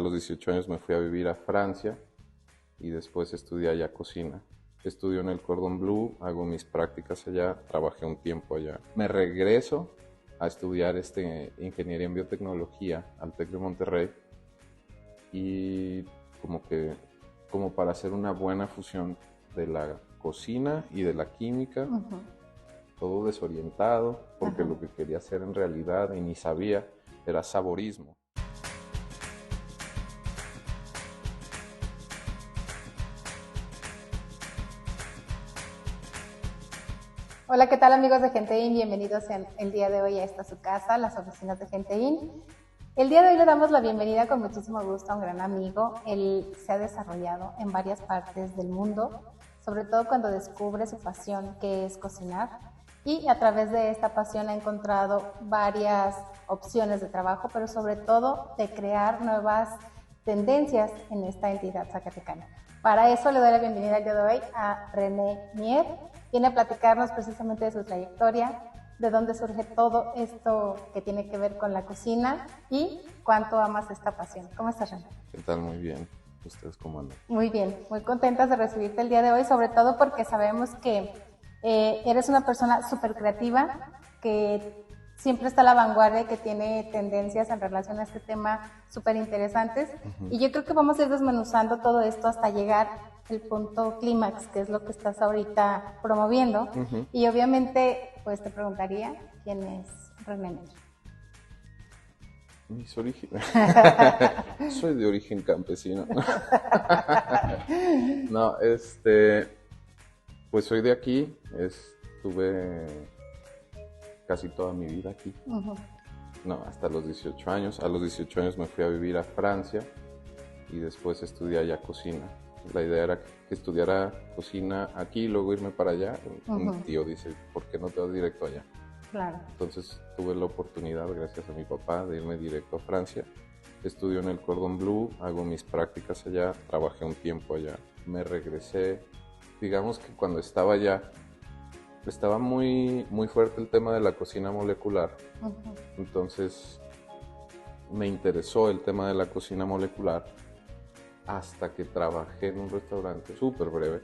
A los 18 años me fui a vivir a Francia y después estudié allá cocina. Estudio en el Cordon Bleu, hago mis prácticas allá, trabajé un tiempo allá. Me regreso a estudiar ingeniería en biotecnología al TEC de Monterrey y como para hacer una buena fusión de la cocina y de la química, todo desorientado, porque lo que quería hacer en realidad y ni sabía era saborismo. Hola, ¿qué tal amigos de Gentein? Bienvenidos el día de hoy a esta su casa, las oficinas de Gentein. El día de hoy le damos la bienvenida con muchísimo gusto a un gran amigo. Él se ha desarrollado en varias partes del mundo, sobre todo cuando descubre su pasión, que es cocinar. Y a través de esta pasión ha encontrado varias opciones de trabajo, pero sobre todo de crear nuevas tendencias en esta entidad zacatecana. Para eso le doy la bienvenida el día de hoy a René Mier. Viene a platicarnos precisamente de su trayectoria, de dónde surge todo esto que tiene que ver con la cocina y cuánto amas esta pasión. ¿Cómo estás, René? ¿Qué tal? Muy bien. ¿Ustedes cómo andan? Muy bien, muy contentas de recibirte el día de hoy, sobre todo porque sabemos que eres una persona súper creativa, que siempre está a la vanguardia, que tiene tendencias en relación a este tema súper interesantes. Y yo creo que vamos a ir desmenuzando todo esto hasta llegar al punto clímax, que es lo que estás ahorita promoviendo. Y obviamente, pues te preguntaría, ¿quién es René Mier? Mis orígenes. Soy de origen campesino. No, pues soy de aquí. Estuve casi toda mi vida aquí. No, hasta los 18 años. A los 18 años me fui a vivir a Francia y después estudié allá cocina. La idea era que estudiara cocina aquí y luego irme para allá. Un tío dice, ¿por qué no te vas directo allá? Claro. Entonces tuve la oportunidad, gracias a mi papá, de irme directo a Francia. Estudio en el Cordon Bleu, hago mis prácticas allá, trabajé un tiempo allá. Me regresé, digamos que cuando estaba allá, estaba muy fuerte el tema de la cocina molecular. Entonces me interesó el tema de la cocina molecular hasta que trabajé en un restaurante súper breve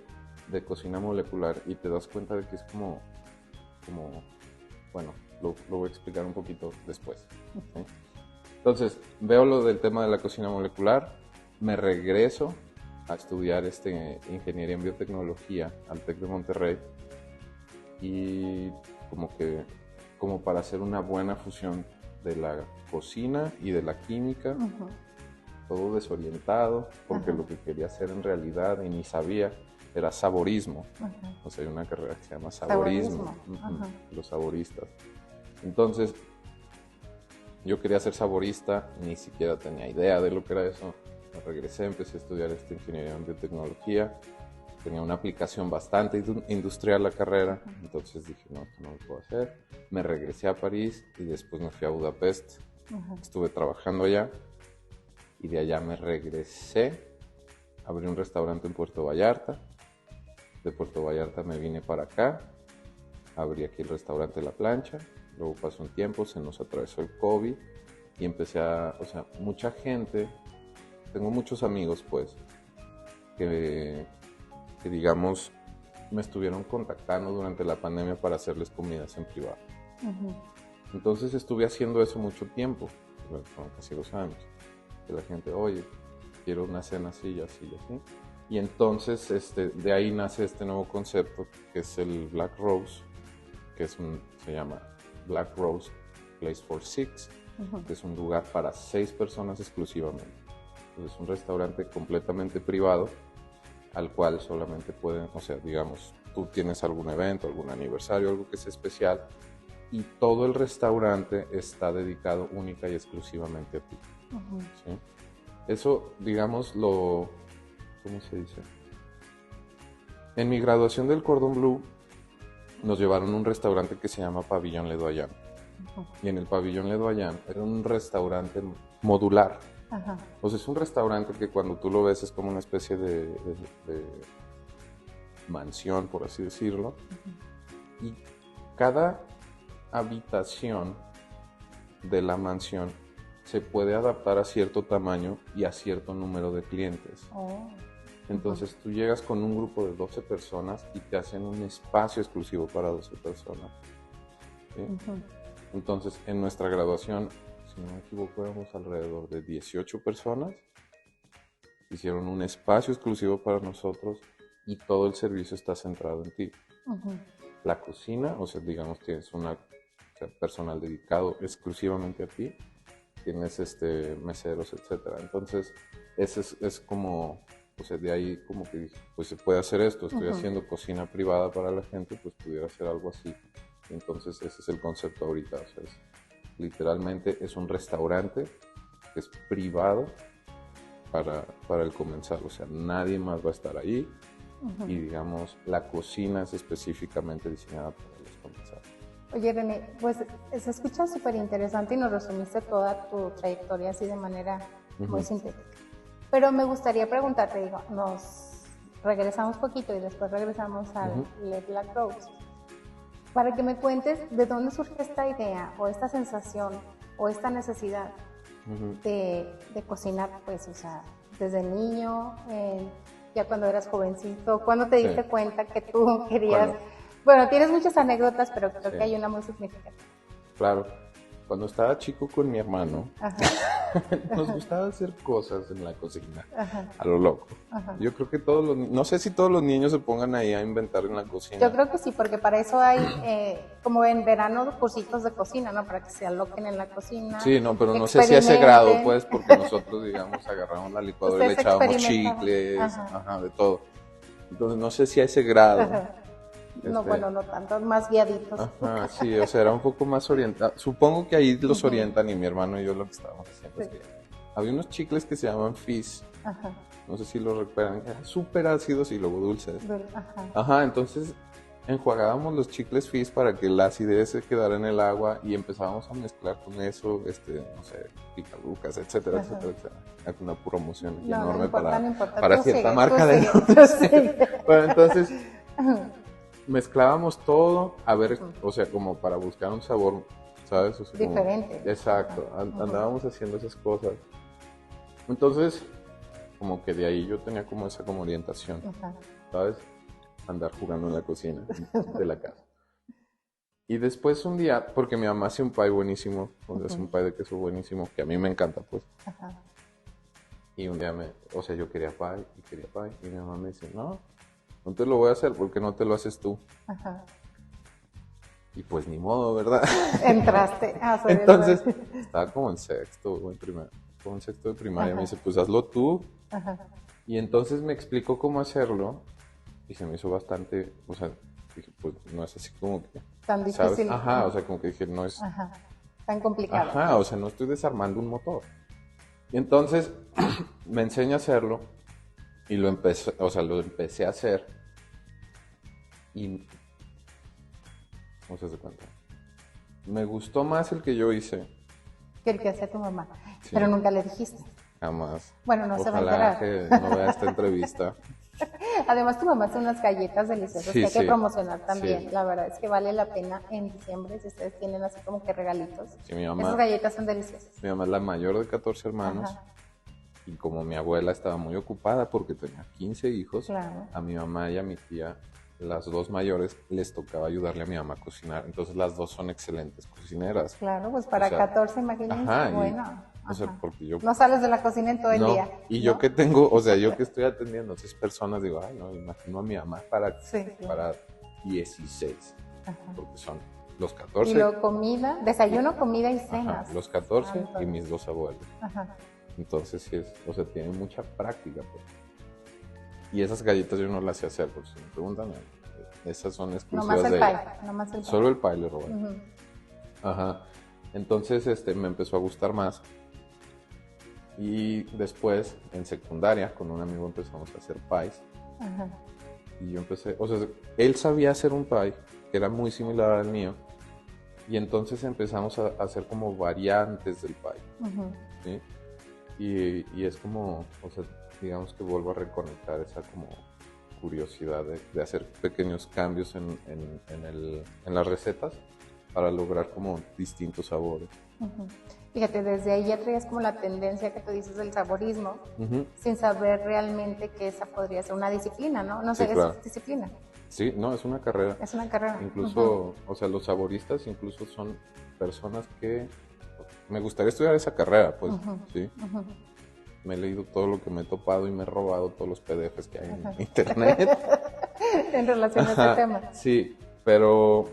de cocina molecular y te das cuenta de que es como bueno, lo voy a explicar un poquito después. ¿Sí? Entonces, veo lo del tema de la cocina molecular, me regreso a estudiar ingeniería en biotecnología al TEC de Monterrey y como para hacer una buena fusión de la cocina y de la química, todo desorientado, porque lo que quería hacer en realidad y ni sabía era saborismo. O sea, hay una carrera que se llama saborismo. Los saboristas. Entonces, yo quería ser saborista, ni siquiera tenía idea de lo que era eso. Me regresé, empecé a estudiar ingeniería en biotecnología. Tenía una aplicación bastante industrial la carrera, entonces dije, no, esto no lo puedo hacer. Me regresé a París y después me fui a Budapest. Estuve trabajando allá y de allá me regresé. Abrí un restaurante en Puerto Vallarta. De Puerto Vallarta me vine para acá, abrí aquí el restaurante La Plancha, luego pasó un tiempo, se nos atravesó el COVID y mucha gente, tengo muchos amigos pues, que digamos me estuvieron contactando durante la pandemia para hacerles comidas en privado. Entonces estuve haciendo eso mucho tiempo, fueron casi 2 años, que la gente, oye, quiero una cena así y así y así. Y entonces de ahí nace este nuevo concepto que es el Black Rose, que se llama Black Rose Place for Six, que es un lugar para 6 personas exclusivamente. Entonces es un restaurante completamente privado al cual solamente pueden, o sea, digamos, tú tienes algún evento, algún aniversario, algo que sea especial y todo el restaurante está dedicado única y exclusivamente a ti. ¿Sí? Eso, digamos, ¿cómo se dice? En mi graduación del Cordon Bleu nos llevaron a un restaurante que se llama Pabellón Le Doyen. Y en el Pabellón Le Doyen era un restaurante modular. O sea, es un restaurante que cuando tú lo ves es como una especie de mansión, por así decirlo. Y cada habitación de la mansión se puede adaptar a cierto tamaño y a cierto número de clientes. Oh. Entonces tú llegas con un grupo de 12 personas y te hacen un espacio exclusivo para 12 personas. ¿Sí? Entonces en nuestra graduación, si no me equivoco, éramos alrededor de 18 personas. Hicieron un espacio exclusivo para nosotros y todo el servicio está centrado en ti. La cocina, o sea, digamos, tienes personal dedicado exclusivamente a ti. Tienes meseros, etcétera. Entonces, ese es como, o sea, de ahí como que dije, pues se puede hacer esto. Estoy haciendo cocina privada para la gente, pues pudiera hacer algo así. Entonces, ese es el concepto ahorita. O sea, literalmente es un restaurante que es privado para el comensal. O sea, nadie más va a estar ahí. Y digamos, la cocina es específicamente diseñada para los comensales. Oye, René, pues se escucha súper interesante y nos resumiste toda tu trayectoria así de manera muy sintética. Pero me gustaría preguntarte, digo, nos regresamos poquito y después regresamos al Let Black Rose, para que me cuentes de dónde surge esta idea o esta sensación o esta necesidad de cocinar, pues, o sea, desde niño, ya cuando eras jovencito, ¿cuándo te diste cuenta que tú querías? Bueno, tienes muchas anécdotas, pero creo que hay una muy significativa. Claro, cuando estaba chico con mi hermano, nos gustaba hacer cosas en la cocina, a lo loco. Yo creo que no sé si todos los niños se pongan ahí a inventar en la cocina. Yo creo que sí, porque para eso hay, como en verano, cursitos de cocina, ¿no? Para que se aloquen en la cocina. Sí, no, pero no sé si a ese grado, pues, porque nosotros, digamos, agarramos la licuadora y le echábamos chicles, de todo. Entonces, no sé si a ese grado. No, bueno, no tanto, más guiaditos. Sí, o sea, era un poco más orientado. Supongo que ahí los orientan y mi hermano y yo lo que estábamos haciendo es que había unos chicles que se llaman Fizz. No sé si los recuerdan, eran súper ácidos y luego dulces. Entonces enjuagábamos los chicles Fizz para que la acidez se quedara en el agua y empezábamos a mezclar con eso, no sé, picalucas, etcétera, etcétera. Era una promoción enorme para cierta marca de Bueno, entonces mezclábamos todo, a ver, o sea, como para buscar un sabor, ¿sabes? O sea, diferente. Exacto, andábamos haciendo esas cosas. Entonces, como que de ahí yo tenía como esa orientación, ¿sabes? Andar jugando en la cocina de la casa. Y después un día, porque mi mamá hace un pie buenísimo, hace un pie de queso buenísimo, que a mí me encanta, pues. Y un día yo quería pie, y mi mamá me dice, no te lo voy a hacer porque no te lo haces tú. Y pues ni modo, ¿verdad? Entraste. Entonces, estaba como en sexto o en primaria. Como en sexto de primaria. Me dice, pues hazlo tú. Y entonces me explicó cómo hacerlo. Y se me hizo bastante, o sea, dije, pues no es así como que... Tan difícil. ¿Sabes? O sea, como que dije, no es... Tan complicado. O sea, no estoy desarmando un motor. Y entonces me enseña a hacerlo. Y lo empecé a hacer. Y no se cuenta. Me gustó más el que yo hice que el que hacía tu mamá. Pero nunca le dijiste. Jamás. Bueno, no se va a enterar. Que no vea esta entrevista. Además, tu mamá hace unas galletas deliciosas que hay que promocionar también. La verdad es que vale la pena en diciembre si ustedes tienen así como que regalitos. Mi mamá, esas galletas son deliciosas. Mi mamá es la mayor de 14 hermanos. Y como mi abuela estaba muy ocupada porque tenía 15 hijos, a mi mamá y a mi tía, las dos mayores, les tocaba ayudarle a mi mamá a cocinar. Entonces las dos son excelentes cocineras. Claro, pues para 14, imagínense, bueno. O sea, porque yo... No sales de la cocina en todo el día. Y yo que tengo, o sea, yo que estoy atendiendo 6 personas, digo, imagino a mi mamá para 16. Porque son los 14. Y luego comida, desayuno, comida y cenas. Los 14 y mis 2 abuelos. Entonces sí tiene mucha práctica, pues. Y esas galletas yo no las sé hacer, porque si me preguntan, esas son exclusivas de ella. Nomás el pie. Solo el pie le roban. Entonces me empezó a gustar más. Y después, en secundaria, con un amigo empezamos a hacer pies. Y yo empecé, él sabía hacer un pie que era muy similar al mío. Y entonces empezamos a hacer como variantes del pie. ¿Sí? Y es como, digamos que vuelvo a reconectar esa como curiosidad de hacer pequeños cambios en las recetas para lograr como distintos sabores. Fíjate, desde ahí ya traías como la tendencia que tú dices del saborismo, sin saber realmente que esa podría ser una disciplina, ¿no? No sé, Sí, claro. es disciplina. Sí, no, es una carrera. Es una carrera. Incluso, o sea, los saboristas incluso son personas que me gustaría estudiar esa carrera, pues, sí. Me he leído todo lo que me he topado y me he robado todos los PDFs que hay en internet. En relación a ese tema. Sí, pero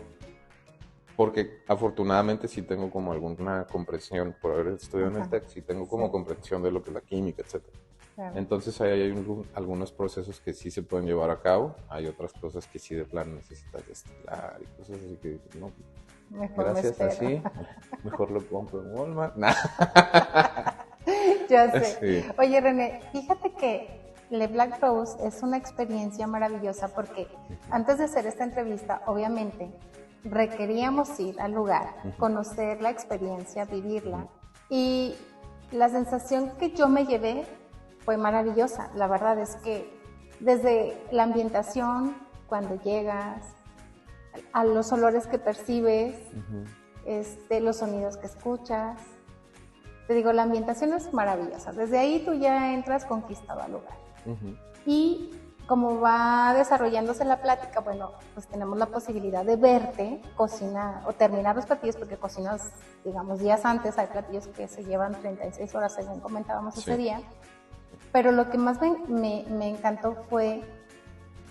porque afortunadamente sí tengo como alguna comprensión, por haber estudiado en el TEC, sí tengo como comprensión de lo que es la química, etcétera. Claro. Entonces ahí hay algunos procesos que sí se pueden llevar a cabo, hay otras cosas que sí de plano necesitas destilar y cosas así que no, Mejor gracias así, mejor lo compro en Walmart. Nah. Ya sé. Sí. Oye, René, fíjate que Le Black Rose es una experiencia maravillosa porque antes de hacer esta entrevista, obviamente, requeríamos ir al lugar, conocer la experiencia, vivirla. Y la sensación que yo me llevé fue maravillosa. La verdad es que desde la ambientación, cuando llegas, a los olores que percibes, los sonidos que escuchas. Te digo, la ambientación es maravillosa. Desde ahí tú ya entras conquistado al lugar. Y como va desarrollándose la plática, bueno, pues tenemos la posibilidad de verte cocinar o terminar los platillos, porque cocinas, digamos, días antes. Hay platillos que se llevan 36 horas, según comentábamos ese día. Pero lo que más me encantó fue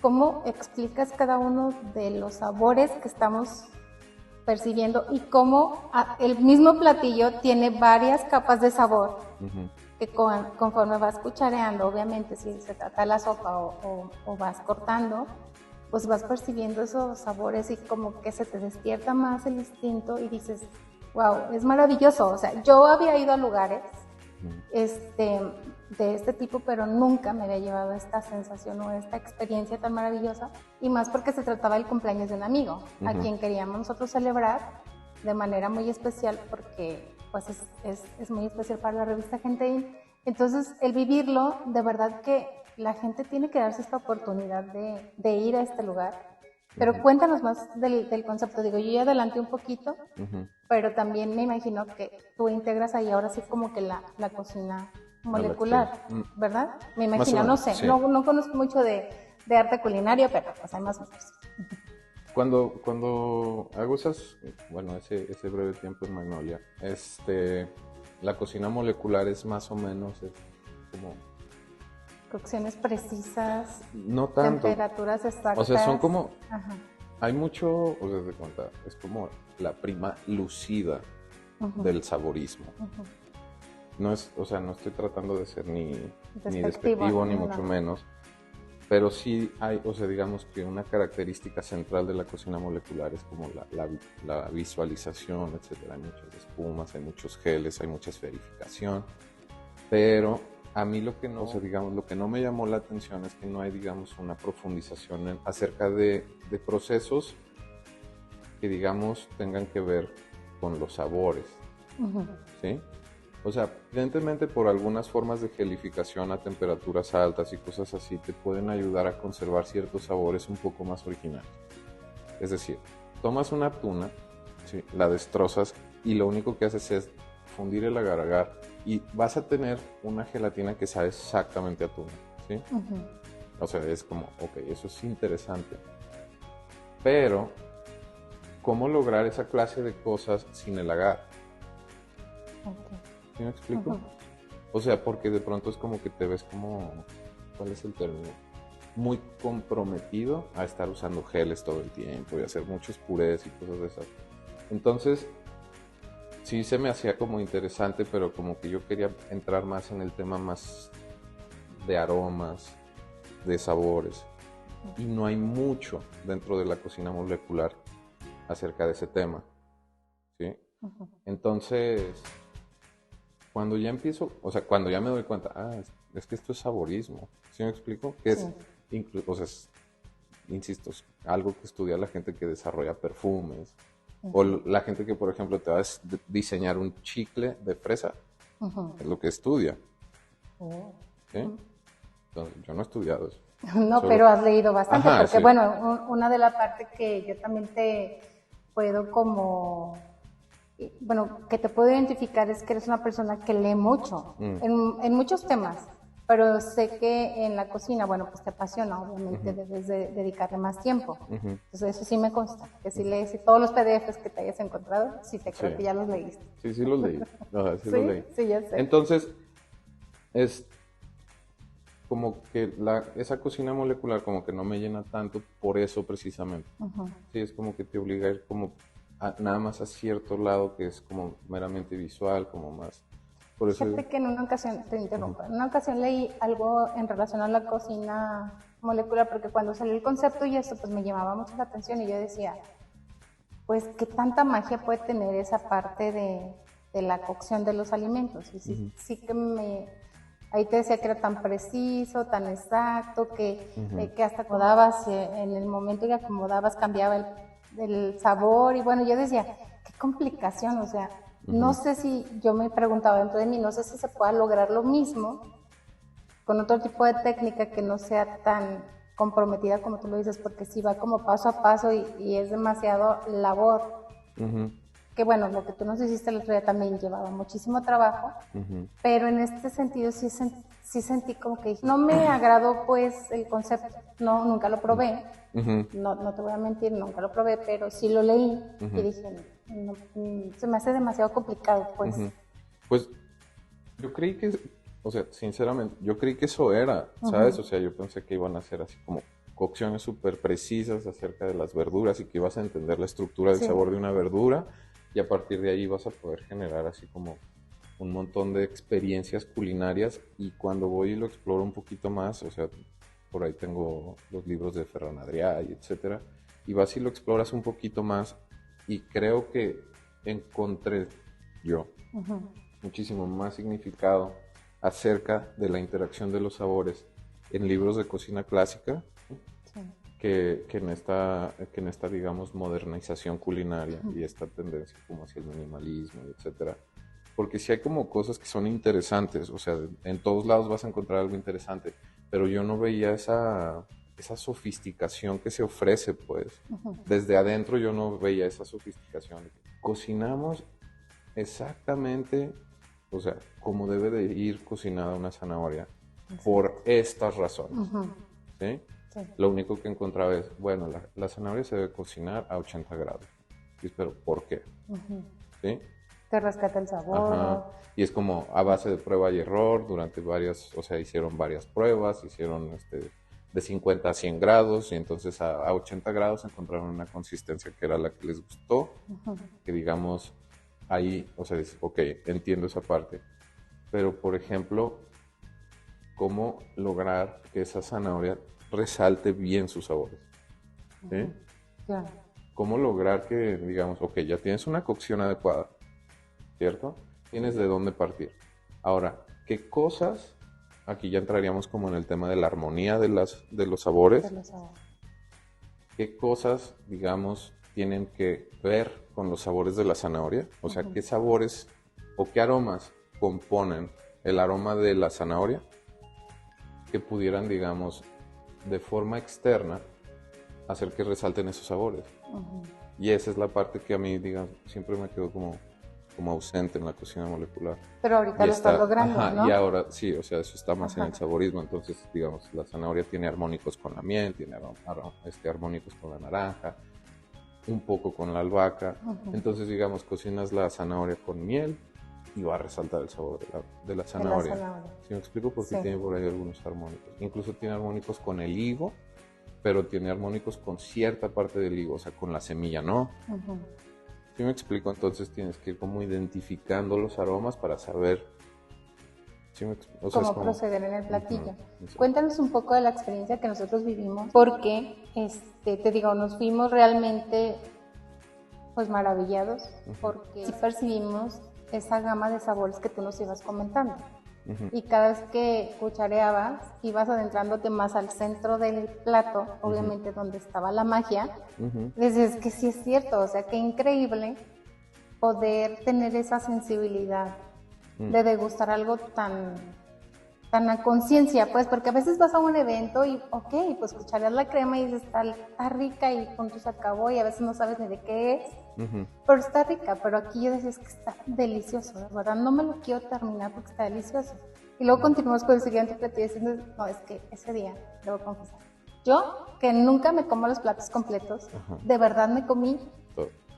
cómo explicas cada uno de los sabores que estamos percibiendo y cómo el mismo platillo tiene varias capas de sabor que conforme vas cuchareando, obviamente si se trata de la sopa o vas cortando, pues vas percibiendo esos sabores y como que se te despierta más el instinto y dices, wow, es maravilloso. O sea, yo había ido a lugares de este tipo, pero nunca me había llevado esta sensación o esta experiencia tan maravillosa, y más porque se trataba del cumpleaños de un amigo, a quien queríamos nosotros celebrar de manera muy especial, porque pues es muy especial para la revista Gente In. Entonces, el vivirlo, de verdad que la gente tiene que darse esta oportunidad de ir a este lugar. Pero cuéntanos más del concepto. Digo, yo ya adelanté un poquito, pero también me imagino que tú integras ahí ahora sí como que la cocina molecular, ¿verdad? Me imagino, no sé, no conozco mucho de arte culinario, pero pues hay más o menos. Cuando hago ese breve tiempo en Magnolia, la cocina molecular es más o menos como... Cocciones precisas, no tanto, temperaturas exactas. O sea, son como... Hay mucho, o sea, de cuenta, es como la prima lucida del saborismo. No es, o sea, no estoy tratando de ser ni despectivo, ni mucho menos, pero sí hay, o sea, digamos que una característica central de la cocina molecular es como la visualización, etcétera. Hay muchas espumas, hay muchos geles, hay mucha esferificación, pero a mí lo que no, o sea, digamos, lo que no me llamó la atención es que no hay, digamos, una profundización acerca de procesos que, digamos, tengan que ver con los sabores, ¿sí? O sea, evidentemente por algunas formas de gelificación a temperaturas altas y cosas así te pueden ayudar a conservar ciertos sabores un poco más originales. Es decir, tomas una tuna, ¿sí? La destrozas y lo único que haces es fundir el agar-agar y vas a tener una gelatina que sabe exactamente a tuna, ¿sí? O sea, es como, ok, eso es interesante. Pero, ¿cómo lograr esa clase de cosas sin el agar? ¿Sí me explico? O sea, porque de pronto es como que te ves como, ¿cuál es el término? Muy comprometido a estar usando geles todo el tiempo y hacer muchos purés y cosas de esas. Entonces, sí se me hacía como interesante, pero como que yo quería entrar más en el tema más de aromas, de sabores. Y no hay mucho dentro de la cocina molecular acerca de ese tema, ¿sí? Entonces, cuando ya empiezo, o sea, cuando ya me doy cuenta, es que esto es saborismo, ¿sí me explico? Que es, o sea, insisto, es algo que estudia la gente que desarrolla perfumes, o la gente que, por ejemplo, te va a diseñar un chicle de fresa, es lo que estudia, ¿sí? Entonces, yo no he estudiado eso. No, pero has leído bastante, porque sí. Bueno, una de las partes que yo también te puedo como bueno, que te puedo identificar es que eres una persona que lee mucho, en muchos temas, pero sé que en la cocina, bueno, pues te apasiona, obviamente debes de dedicarle más tiempo. Entonces eso sí me consta, que si lees todos los PDFs que te hayas encontrado, sí te creo que ya los leíste. Sí, sí los leí. Ajá, sí los leí. Sí, ya sé. Entonces, es como que esa cocina molecular como que no me llena tanto por eso precisamente. Sí, es como que te obliga a ir como nada más a cierto lado que es como meramente visual, como más... Por eso Fíjate que en una ocasión, te interrumpo, en una ocasión leí algo en relación a la cocina molecular, porque cuando salió el concepto y esto, pues me llamaba mucho la atención y yo decía, pues qué tanta magia puede tener esa parte de la cocción de los alimentos. Y sí que ahí te decía que era tan preciso, tan exacto, que hasta acomodabas, en el momento que acomodabas cambiaba el sabor, y bueno, yo decía, qué complicación, o sea, no sé si, yo me preguntaba dentro de mí, no sé si se pueda lograr lo mismo con otro tipo de técnica que no sea tan comprometida como tú lo dices, porque sí va como paso a paso y es demasiado labor. Que bueno, lo que tú nos hiciste el otro día también llevaba muchísimo trabajo, pero en este sentido sí sentí como que no me agradó pues el concepto, no, nunca lo probé, no te voy a mentir, nunca lo probé, pero sí lo leí y dije, no, se me hace demasiado complicado pues. Pues yo creí que, o sea, sinceramente, yo creí que eso era, ¿sabes? O sea, yo pensé que iban a ser así como cocciones súper precisas acerca de las verduras y que ibas a entender la estructura del sabor de una verdura y a partir de ahí vas a poder generar así como un montón de experiencias culinarias y cuando voy y lo exploro un poquito más, o sea, por ahí tengo los libros de Ferran Adrià y etcétera, y vas y lo exploras un poquito más y creo que encontré yo muchísimo más significado acerca de la interacción de los sabores en libros de cocina clásica que en esta, digamos, modernización culinaria y esta tendencia como hacia el minimalismo, etcétera. Porque sí hay como cosas que son interesantes, o sea, en todos lados vas a encontrar algo interesante, pero yo no veía esa sofisticación que se ofrece, pues. Desde adentro yo no veía esa sofisticación. Cocinamos exactamente, o sea, como debe de ir cocinada una zanahoria, por estas razones, ¿sí? Sí. Lo único que encontraba es, bueno, la zanahoria se debe cocinar a 80 grados. Pero ¿por qué? ¿Sí? Te rescata el sabor. Y es como a base de prueba y error durante varias, o sea, hicieron varias pruebas, hicieron de 50 a 100 grados y entonces a 80 grados encontraron una consistencia que era la que les gustó, que digamos, ahí, o sea, dices, ok, entiendo esa parte, pero por ejemplo, ¿cómo lograr que esa zanahoria resalte bien sus sabores? ¿Sí? Claro. ¿Cómo lograr que, digamos, ok, ya tienes una cocción adecuada, ¿cierto? Tienes de dónde partir. Ahora, ¿qué cosas? Aquí ya entraríamos como en el tema de la armonía de los sabores. ¿Qué cosas, digamos, tienen que ver con los sabores de la zanahoria? O sea, ¿qué sabores o qué aromas componen el aroma de la zanahoria que pudieran, digamos, de forma externa hacer que resalten esos sabores? Y esa es la parte que a mí, digamos, siempre me quedó como ausente en la cocina molecular. Pero ahorita lo estás logrando, ¿no? Y ahora sí, o sea, eso está más en el saborismo. Entonces, digamos, la zanahoria tiene armónicos con la miel, tiene armónicos con la naranja, un poco con la albahaca. Entonces, digamos, cocinas la zanahoria con miel y va a resaltar el sabor de la zanahoria. ¿Sí me explico? Porque tiene por ahí algunos armónicos. Incluso tiene armónicos con el higo, pero tiene armónicos con cierta parte del higo, o sea, con la semilla, ¿no? ¿Sí me explico? Entonces tienes que ir como identificando los aromas para saber cómo proceder en el platillo. Cuéntanos un poco de la experiencia que nosotros vivimos, porque, te digo, nos fuimos realmente pues maravillados, porque sí percibimos esa gama de sabores que tú nos ibas comentando. Y cada vez que cuchareabas, ibas adentrándote más al centro del plato, obviamente donde estaba la magia. Dices que sí es cierto, o sea, qué increíble poder tener esa sensibilidad de degustar algo tan tan a conciencia, pues, porque a veces vas a un evento y, ok, pues escucharías la crema y dices, está rica y punto se acabó y a veces no sabes ni de qué es, pero está rica, pero aquí yo decía, es que está delicioso, de verdad, no me lo quiero terminar porque está delicioso. Y luego continuamos con el siguiente platillo diciendo, no, es que ese día, debo confesar, yo, que nunca me como los platos completos, de verdad me comí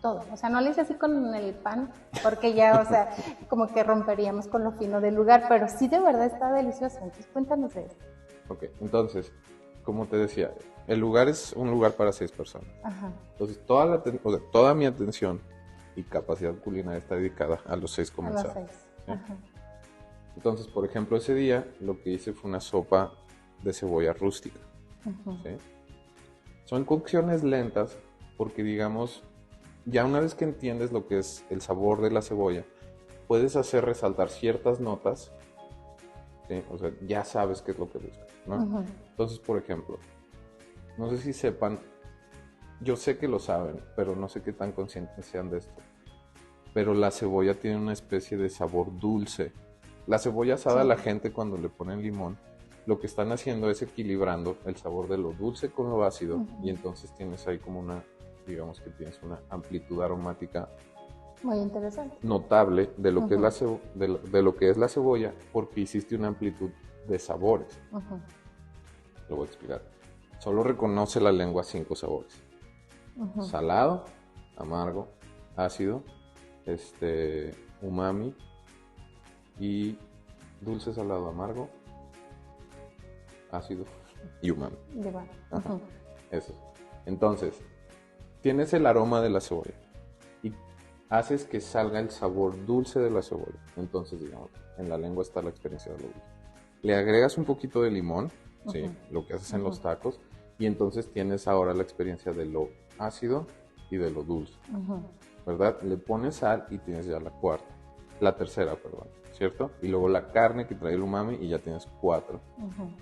todo. O sea, no le hice así con el pan, porque ya, o sea, como que romperíamos con lo fino del lugar, pero sí de verdad está delicioso. Entonces, cuéntanos de esto. Ok, entonces, como te decía, el lugar es un lugar para 6 personas. Ajá. Entonces, toda mi atención y capacidad culinaria está dedicada a los 6 A comensales. los 6. ¿Sí? Ajá. Entonces, por ejemplo, ese día lo que hice fue una sopa de cebolla rústica. ¿Sí? Son cocciones lentas porque, digamos, ya una vez que entiendes lo que es el sabor de la cebolla, puedes hacer resaltar ciertas notas, ¿sí? O sea, ya sabes qué es lo que buscas, ¿no? Entonces, por ejemplo, no sé si sepan, yo sé que lo saben, pero no sé qué tan conscientes sean de esto, pero la cebolla tiene una especie de sabor dulce. La cebolla asada, la gente cuando le ponen limón, lo que están haciendo es equilibrando el sabor de lo dulce con lo ácido, y entonces tienes ahí como digamos que tienes una amplitud aromática muy interesante, notable de lo que es de lo que es la cebolla, porque hiciste una amplitud de sabores. Lo voy a explicar. Solo reconoce la lengua 5 sabores: salado, amargo, ácido, umami y dulce, salado, amargo, ácido y umami. Eso. Entonces, tienes el aroma de la cebolla y haces que salga el sabor dulce de la cebolla. Entonces, digamos, en la lengua está la experiencia de lo dulce. Le agregas un poquito de limón, ¿sí? Lo que haces en los tacos, y entonces tienes ahora la experiencia de lo ácido y de lo dulce, ¿verdad? Le pones sal y tienes ya la tercera, ¿cierto? Y luego la carne que trae el umami y ya tienes 4,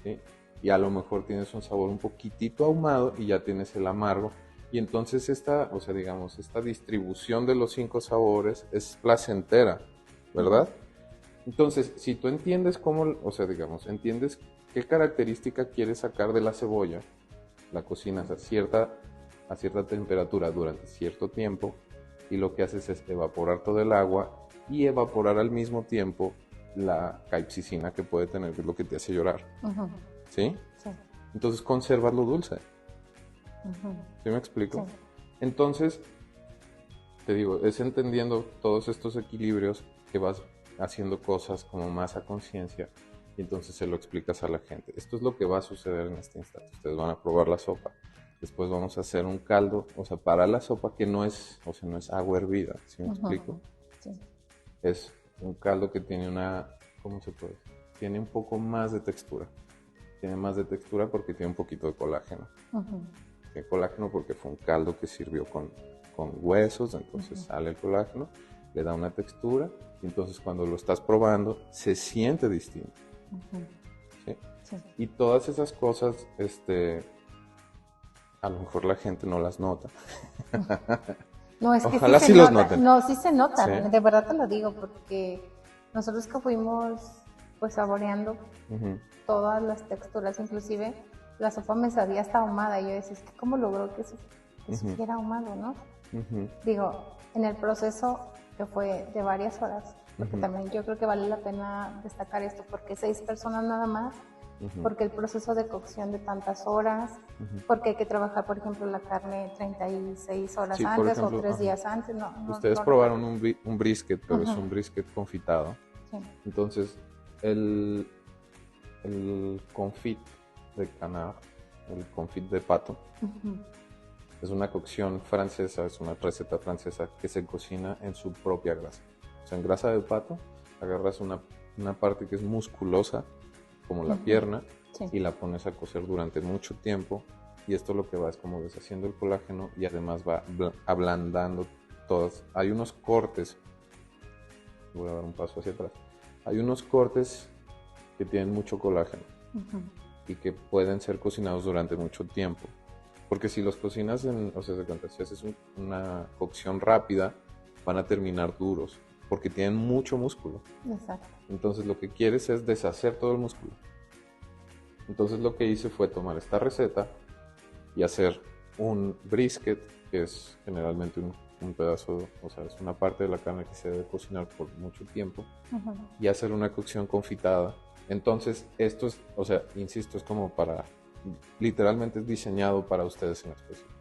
¿sí? Y a lo mejor tienes un sabor un poquitito ahumado y ya tienes el amargo. Y entonces esta distribución de los 5 sabores es placentera, ¿verdad? Entonces, si tú entiendes entiendes qué característica quieres sacar de la cebolla, la cocinas a cierta temperatura durante cierto tiempo, y lo que haces es evaporar todo el agua y evaporar al mismo tiempo la capsaicina que puede tener, que es lo que te hace llorar. ¿Sí? Sí. Entonces conservas lo dulce. ¿Sí me explico? Sí. Entonces, te digo, es entendiendo todos estos equilibrios que vas haciendo cosas como más a conciencia, y entonces se lo explicas a la gente. Esto es lo que va a suceder en este instante. Ustedes van a probar la sopa. Después vamos a hacer un caldo, para la sopa que no es agua hervida, ¿sí me explico? Sí. Es un caldo que tiene ¿cómo se puede decir? Tiene un poco más de textura. Tiene más de textura porque tiene un poquito de colágeno. Tiene colágeno porque fue un caldo que sirvió con huesos, entonces sale el colágeno, le da una textura, y entonces cuando lo estás probando se siente distinto. ¿Sí? Sí. Y todas esas cosas, a lo mejor la gente no las nota. No, es que ojalá sí sí los noten. No, sí se nota, ¿Sí? De verdad te lo digo, porque nosotros que fuimos pues saboreando todas las texturas, inclusive la sopa me sabía hasta ahumada, y yo decía, es que ¿cómo logró que supiera ahumado, no? Digo, en el proceso que fue de varias horas, porque también yo creo que vale la pena destacar esto, porque 6 personas nada más, porque el proceso de cocción de tantas horas, porque hay que trabajar, por ejemplo, la carne 36 horas antes, ejemplo, o 3 días antes. Ustedes probaron un brisket, pero es un brisket confitado. Sí. Entonces, el confit de canard, el confit de pato, es una cocción francesa, es una receta francesa que se cocina en su propia grasa. O sea, en grasa de pato agarras una parte que es musculosa, como la pierna, sí, y la pones a cocer durante mucho tiempo, y esto lo que va es como deshaciendo el colágeno, y además va ablandando todas. Hay unos cortes, voy a dar un paso hacia atrás, hay unos cortes que tienen mucho colágeno y que pueden ser cocinados durante mucho tiempo, porque si los cocinas si haces una cocción rápida, van a terminar duros. porque tienen mucho músculo. Exacto. Entonces lo que quieres es deshacer todo el músculo. Entonces lo que hice fue tomar esta receta y hacer un brisket, que es generalmente un pedazo, o sea, es una parte de la carne que se debe cocinar por mucho tiempo, y hacer una cocción confitada. Entonces esto es, o sea, insisto, es como para, literalmente es diseñado para ustedes en específico.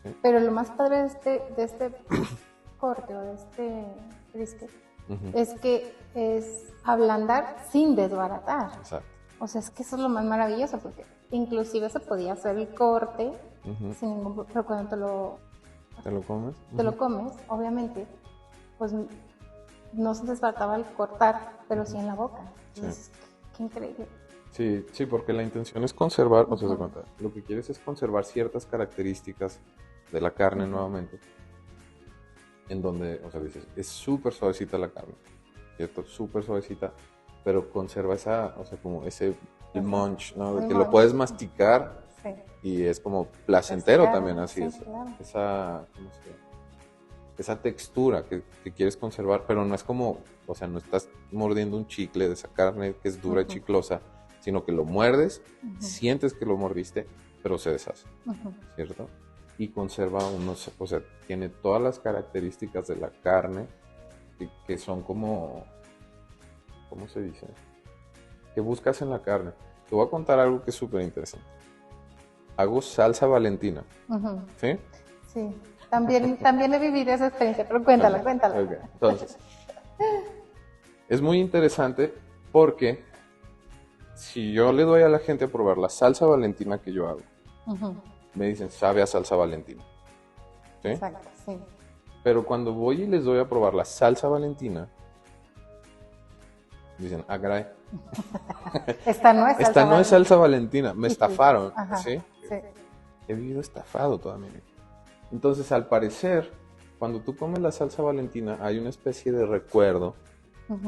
¿Sí? Pero lo más padre de este corte o de este brisket es que es ablandar sin desbaratar. Exacto. O sea, es que eso es lo más maravilloso, porque inclusive se podía hacer el corte sin ningún problema, pero cuando ¿Te lo comes? te lo comes, obviamente, pues no se desbarataba al cortar, pero sí en la boca. Entonces, qué increíble. Sí, sí, porque la intención es conservar, o sea, se cuenta, lo que quieres es conservar ciertas características de la carne nuevamente, en donde, o sea, dices, es súper suavecita la carne, ¿cierto? Súper suavecita, pero conserva esa, o sea, como ese munch, ¿no? De que lo puedes masticar y es como placentero también, así es. Claro. Esa, ¿cómo se llama? Esa textura que quieres conservar, pero no es como, o sea, no estás mordiendo un chicle de esa carne que es dura y chiclosa, sino que lo muerdes, sientes que lo mordiste, pero se deshace, ¿cierto? Y conserva unos, o sea, tiene todas las características de la carne que son como, ¿cómo se dice? Que buscas en la carne. Te voy a contar algo que es súper interesante. Hago salsa Valentina, ¿sí? Sí, también he vivido esa experiencia, pero cuéntala. Okay. Entonces, es muy interesante porque si yo le doy a la gente a probar la salsa Valentina que yo hago, me dicen, sabe a salsa Valentina. ¿Sí? Exacto, sí. Pero cuando voy y les doy a probar la salsa Valentina, dicen, ah, caray. Esta no es salsa Valentina, me estafaron. Ajá, ¿Sí? Sí. He vivido estafado toda mi vida. Entonces, al parecer, cuando tú comes la salsa Valentina, hay una especie de recuerdo,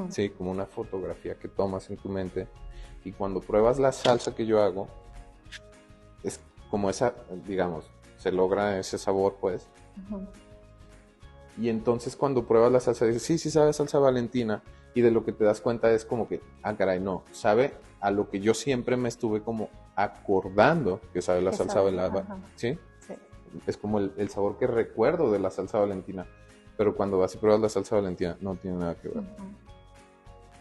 ¿sí? Como una fotografía que tomas en tu mente. Y cuando pruebas la salsa que yo hago, es como esa, digamos, se logra ese sabor, pues. Y entonces cuando pruebas la salsa, dices, sí, sabe a salsa Valentina. Y de lo que te das cuenta es como que, ah, caray, no, sabe a lo que yo siempre me estuve como acordando que sabe la salsa Valentina, ¿sí? Sí. Es como el sabor que recuerdo de la salsa Valentina. Pero cuando vas y pruebas la salsa Valentina, no tiene nada que ver.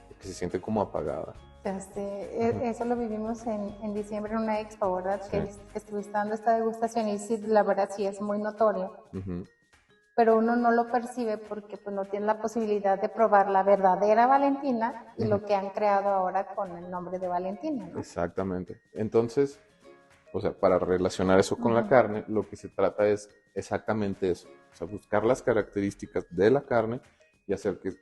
Porque se siente como apagada. Eso lo vivimos en diciembre en una expo, ¿verdad? Sí. Que estuviste dando esta degustación y sí, la verdad sí es muy notorio. Pero uno no lo percibe porque pues no tiene la posibilidad de probar la verdadera Valentina y lo que han creado ahora con el nombre de Valentina, ¿no? Exactamente. Entonces, o sea, para relacionar eso con la carne, lo que se trata es exactamente eso. O sea, buscar las características de la carne y hacer que,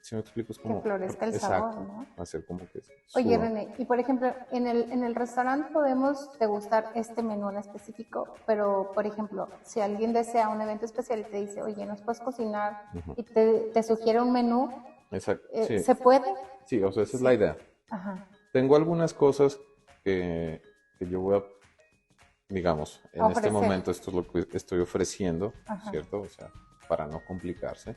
si me explico, es como... Que florezca el sabor, ¿no? Hacer como que... Oye, René, y por ejemplo, en el restaurante podemos degustar este menú en específico, pero, por ejemplo, si alguien desea un evento especial y te dice, oye, ¿nos puedes cocinar? Y te sugiere un menú, sí. ¿se puede? Sí, o sea, esa es la idea. Tengo algunas cosas que yo voy a, digamos, en este momento esto es lo que estoy ofreciendo, ¿cierto? O sea, para no complicarse.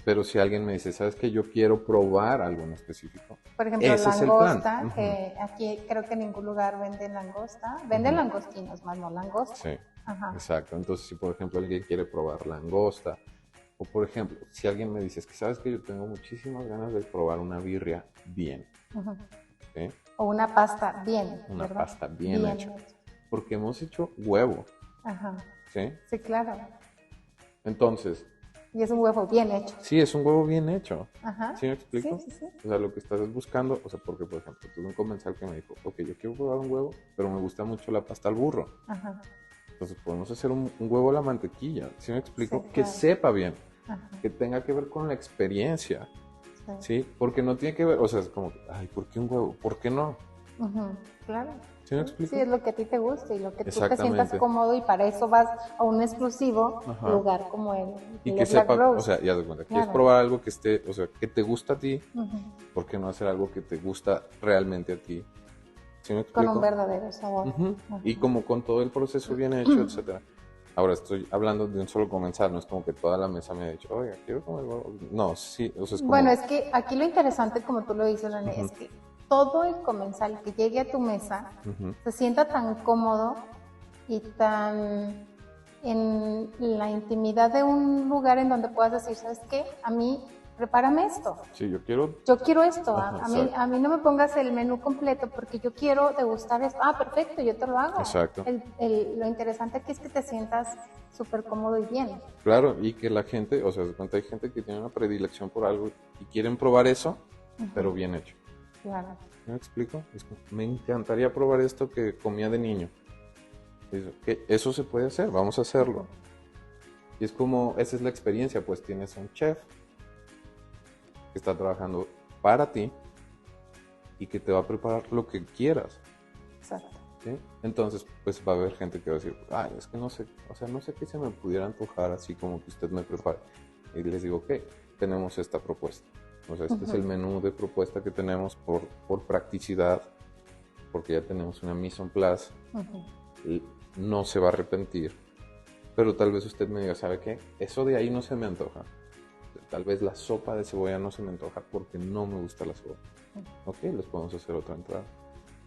Pero si alguien me dice, ¿sabes qué? Yo quiero probar algo en específico. Por ejemplo, langosta, que aquí creo que en ningún lugar venden langosta. Venden langostinos, más no langosta. Sí, exacto. Entonces, si por ejemplo alguien quiere probar langosta, o por ejemplo, si alguien me dice, es que ¿sabes qué? Yo tengo muchísimas ganas de probar una birria bien. ¿Sí? O una pasta bien, Una ¿verdad? pasta bien hecha. Porque hemos hecho huevo. ¿Sí? Sí, claro. Entonces... Y es un huevo bien hecho. Sí, es un huevo bien hecho. ¿Sí me explico? Sí. O sea, lo que estás buscando, o sea, porque, por ejemplo, tuve un comensal que me dijo, ok, yo quiero probar un huevo, pero me gusta mucho la pasta al burro. Entonces podemos hacer un huevo a la mantequilla, ¿sí me explico? Sí, claro. Que sepa bien, que tenga que ver con la experiencia, ¿sí? Porque no tiene que ver, o sea, es como, ay, ¿por qué un huevo? ¿Por qué no? Claro. ¿Sí me explico? Sí, es lo que a ti te guste y lo que tú te sientas cómodo y para eso vas a un exclusivo lugar como el y que sepa, o sea, ya te cuenta, quieres probar algo que esté, o sea, que te gusta a ti, ¿por qué no hacer algo que te gusta realmente a ti? ¿Sí me explico? Con un verdadero sabor. Y como con todo el proceso bien hecho, etcétera. Ahora estoy hablando de un solo comensal, no es como que toda la mesa me ha dicho, oiga, quiero comer huevo. No, sí, o sea, es como... Bueno, es que aquí lo interesante, como tú lo dices, René, Ujú. es que todo el comensal que llegue a tu mesa Ujú. se sienta tan cómodo y tan en la intimidad de un lugar en donde puedas decir, ¿sabes qué? A mí, prepárame esto. Sí, yo quiero... Yo quiero esto. Ajá, A exacto. mí no me pongas el menú completo porque yo quiero degustar esto. Ah, perfecto, yo te lo hago. Exacto. Lo interesante aquí es que te sientas súper cómodo y bien. Claro, y que la gente, o sea, de cuenta hay gente que tiene una predilección por algo y quieren probar eso, pero bien hecho. Claro. ¿Me explico? Es como, me encantaría probar esto que comía de niño. Que eso se puede hacer, vamos a hacerlo. Y es como, esa es la experiencia, pues tienes un chef que está trabajando para ti y que te va a preparar lo que quieras. Exacto. ¿Sí? Entonces, pues va a haber gente que va a decir, ay, es que no sé, o sea, no sé qué se me pudiera antojar así como que usted me prepare. Y les digo, ok, tenemos esta propuesta. O sea, este es el menú de propuesta que tenemos por practicidad, porque ya tenemos una mise en place. Y no se va a arrepentir. Pero tal vez usted me diga, ¿sabe qué? Eso de ahí no se me antoja. Tal vez la sopa de cebolla no se me antoja porque no me gusta la cebolla. Ok, les podemos hacer otra entrada.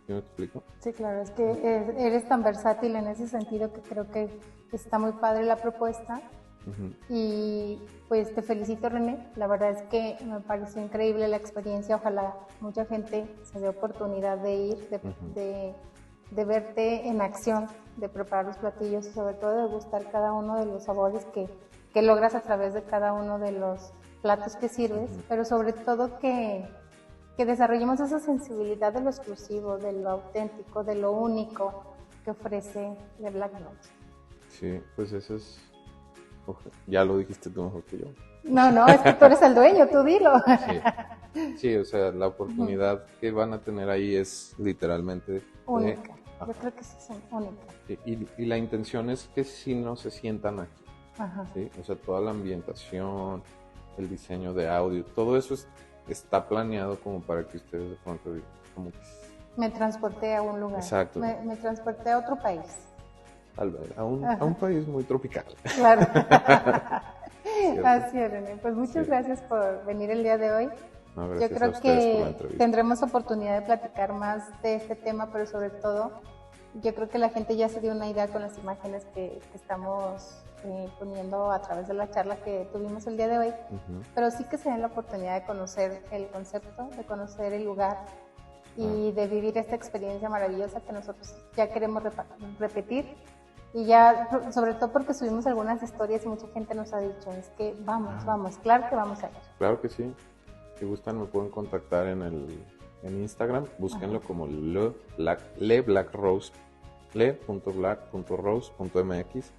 ¿Sí me explico? Sí, claro, es que eres tan versátil en ese sentido que creo que está muy padre la propuesta. Y pues te felicito, René. La verdad es que me pareció increíble la experiencia. Ojalá mucha gente se dé oportunidad de ir, de verte en acción, de preparar los platillos y sobre todo de gustar cada uno de los sabores que logras a través de cada uno de los platos que sirves, pero sobre todo que desarrollemos esa sensibilidad de lo exclusivo, de lo auténtico, de lo único que ofrece The Black Note. Sí, pues eso es... ya lo dijiste tú mejor que yo. No, es que tú eres el dueño, tú dilo. Sí, o sea, la oportunidad que van a tener ahí es literalmente... Única. Yo creo que sí es única. Y la intención es que si no se sientan aquí. Ajá. ¿Sí? O sea, toda la ambientación, el diseño de audio, todo eso está planeado como para que ustedes de pronto como que... Me transporté a un lugar. Exacto. Me transporté a otro país. Tal vez, a un país muy tropical. Claro. Así es, René. Pues muchas gracias por venir el día de hoy. No, yo creo que tendremos oportunidad de platicar más de este tema, pero sobre todo, yo creo que la gente ya se dio una idea con las imágenes que estamos poniendo a través de la charla que tuvimos el día de hoy, pero sí que se den la oportunidad de conocer el concepto, de conocer el lugar y de vivir esta experiencia maravillosa que nosotros ya queremos repetir. Y ya, sobre todo porque subimos algunas historias y mucha gente nos ha dicho, es que vamos, claro que vamos a ir. Claro que sí. Si gustan me pueden contactar en Instagram, búsquenlo como le.black.rose.mx,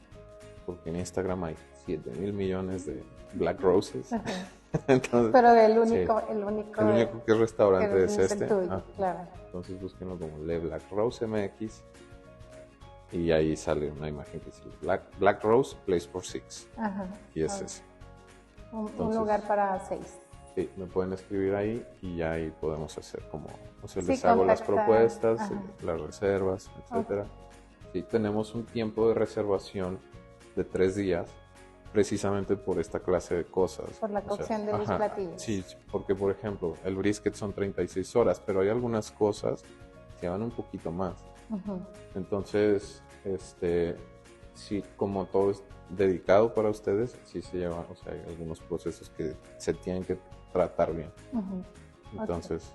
porque en Instagram hay 7,000 millones de Black Roses. Entonces, pero el único que es restaurante que es este. Tuyo, claro. Entonces búsquenlo como le.black.rose.mx y ahí sale una imagen que dice Black Rose Place for Six. Y es ese. Un lugar para 6. Sí, me pueden escribir ahí y ya ahí podemos hacer como, o sea, les hago las propuestas, las reservas, etcétera. Sí, tenemos un tiempo de reservación de 3 días, precisamente por esta clase de cosas. Por la cocción de los platillos. Sí, porque por ejemplo, el brisket son 36 horas, pero hay algunas cosas que llevan un poquito más. Entonces, sí, como todo es dedicado para ustedes, sí se lleva, o sea, hay algunos procesos que se tienen que tratar bien. Entonces,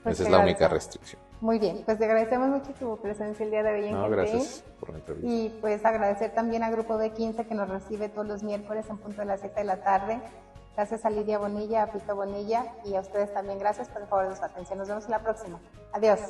pues esa es la única restricción. Muy bien, pues te agradecemos mucho tu presencia el día de hoy en No, gracias por la entrevista. Y pues agradecer también a Grupo B15 que nos recibe todos los miércoles en punto de las 7 de la tarde. Gracias a Lidia Bonilla, a Pito Bonilla y a ustedes también. Gracias por el favor de su atención. Nos vemos en la próxima. Adiós.